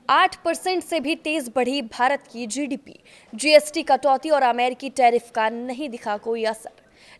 8% से भी तेज बढ़ी भारत की जीडीपी। जीएसटी कटौती और अमेरिकी टैरिफ का नहीं दिखा कोई असर।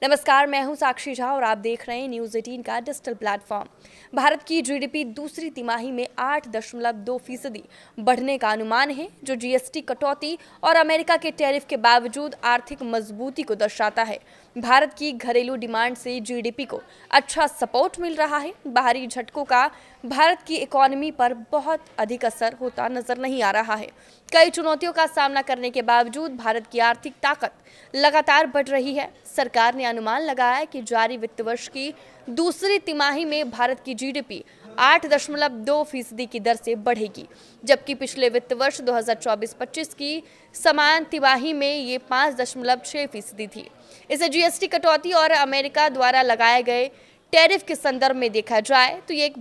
नमस्कार, मैं हूं साक्षी झा और आप देख रहे हैं न्यूज़ 18 का डिजिटल प्लेटफॉर्म। भारत की जीडीपी दूसरी तिमाही में 8.2% बढ़ने का अनुमान है, जो जीएसटी कटौती और अमेरिका के टैरिफ के बावजूद आर्थिक मजबूती को दर्शाता है। भारत की घरेलू डिमांड से जीडीपी को अच्छा सपोर्ट मिल रहा है। बाहरी झटकों का भारत की इकोनॉमी पर बहुत अधिक असर होता नजर नहीं आ रहा है। कई चुनौतियों का सामना करने के बावजूद भारत की आर्थिक ताकत लगातार बढ़ रही है। सरकार ने अनुमान लगाया कि जारी वित्त वर्ष की दूसरी तिमाही में भारत की जीडीपी 8.2% की दर से बढ़ेगी, जबकि पिछले वित्त वर्ष 2024-25 की समान तिमाही में ये 5.6% थी। इसे जीएसटी कटौती और अमेरिका द्वारा लगाए गए टैरिफ के संदर्भ में देखा जाए तो ये एक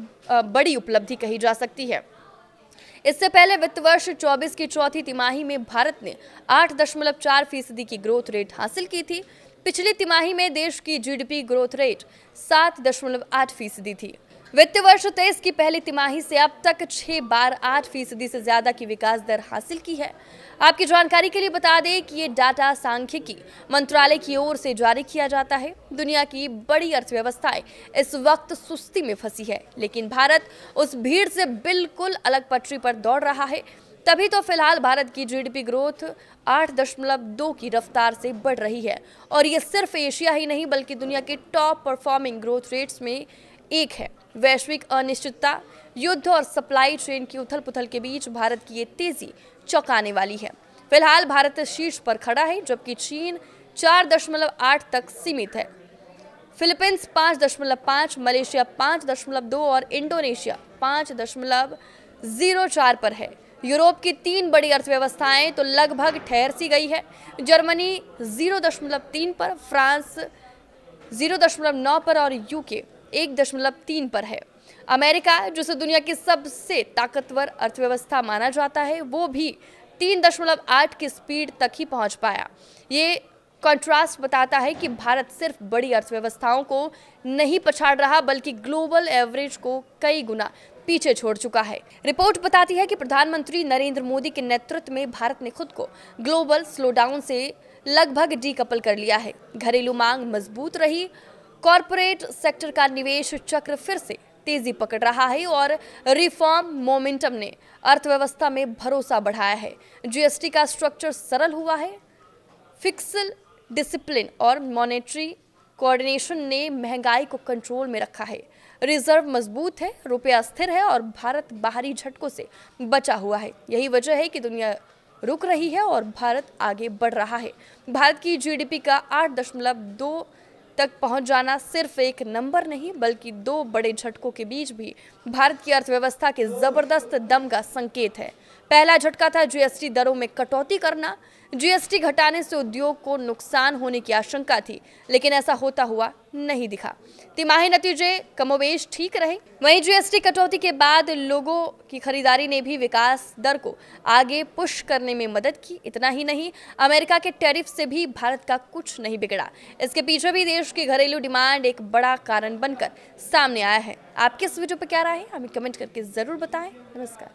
बड़ी उपलब्धि कही जा सकती है। इससे पहले वित्त वर्ष 24 की चौथी तिमाही में भारत ने 8.4% की ग्रोथ रेट हासिल की थी। पिछली तिमाही में देश की जीडीपी ग्रोथ रेट 7.8% थी। वित्त वर्ष 23 की पहली तिमाही से अब तक 6 बार 8% से ज्यादा की विकास दर हासिल की है। आपकी जानकारी के लिए बता दें कि ये डाटा सांख्यिकी मंत्रालय की ओर से जारी किया जाता है। दुनिया की बड़ी अर्थव्यवस्थाएं इस वक्त सुस्ती में फंसी है, लेकिन भारत उस भीड़ से बिल्कुल अलग पटरी पर दौड़ रहा है। तभी तो फिलहाल भारत की जीडीपी ग्रोथ 8.2 की रफ्तार से बढ़ रही है और ये सिर्फ एशिया ही नहीं बल्कि दुनिया के टॉप परफॉर्मिंग ग्रोथ रेट्स में एक है। वैश्विक अनिश्चितता, युद्ध और सप्लाई चेन की उथल-पुथल के बीच भारत की ये तेजी चौंकाने वाली है। फिलहाल भारत शीर्ष पर खड़ा है, जबकि चीन 4.8 तक सीमित है। फिलीपींस 5.5, मलेशिया 5.2 और इंडोनेशिया 5.04 पर है। यूरोप की 3 बड़ी अर्थव्यवस्थाएं तो लगभग ठहर सी गई है। जर्मनी 0.3 पर, फ्रांस 0.9 पर और यूके 1.3 पर है। अमेरिका, जिसे दुनिया की सबसे ताकतवर अर्थव्यवस्था माना जाता है, वो भी 3.8 की स्पीड तक ही पहुंच पाया। ये कंट्रास्ट बताता है कि भारत सिर्फ बड़ी अर्थव्यवस्थाओं को नहीं पछाड़ रहा बल्कि ग्लोबल एवरेज को कई गुना पीछे छोड़ चुका है। रिपोर्ट बताती है कि प्रधानमंत्री नरेंद्र मोदी के नेतृत्व में भारत ने खुद को ग्लोबल स्लोडाउन से लगभग डीकपल कर लिया है। घरेलू मांग मजबूत रही, कॉरपोरेट सेक्टर का निवेश चक्र फिर से तेजी पकड़ रहा है और रिफॉर्म मोमेंटम ने अर्थव्यवस्था में भरोसा बढ़ाया है। जीएसटी का स्ट्रक्चर सरल हुआ है। फिस्कल डिसिप्लिन और मॉनेटरी कोऑर्डिनेशन ने महंगाई को कंट्रोल में रखा है। रिजर्व मजबूत है, रुपया स्थिर है और भारत बाहरी झटकों से बचा हुआ है। यही वजह है कि दुनिया रुक रही है और भारत आगे बढ़ रहा है। भारत की जीडीपी का 8.2 तक पहुंच जाना सिर्फ एक नंबर नहीं बल्कि 2 बड़े झटकों के बीच भी भारत की अर्थव्यवस्था के जबरदस्त दम का संकेत है। पहला झटका था जीएसटी दरों में कटौती करना। जीएसटी घटाने से उद्योग को नुकसान होने की आशंका थी, लेकिन ऐसा होता हुआ नहीं दिखा। तिमाही नतीजे कमोबेश ठीक रहे। वहीं जीएसटी कटौती के बाद लोगों की खरीदारी ने भी विकास दर को आगे पुश करने में मदद की। इतना ही नहीं, अमेरिका के टैरिफ से भी भारत का कुछ नहीं बिगड़ा। इसके पीछे भी देश की घरेलू डिमांड एक बड़ा कारण बनकर सामने आया है। आपकी इस वीडियो पर क्या राय है, हमें कमेंट करके जरूर बताएं। नमस्कार।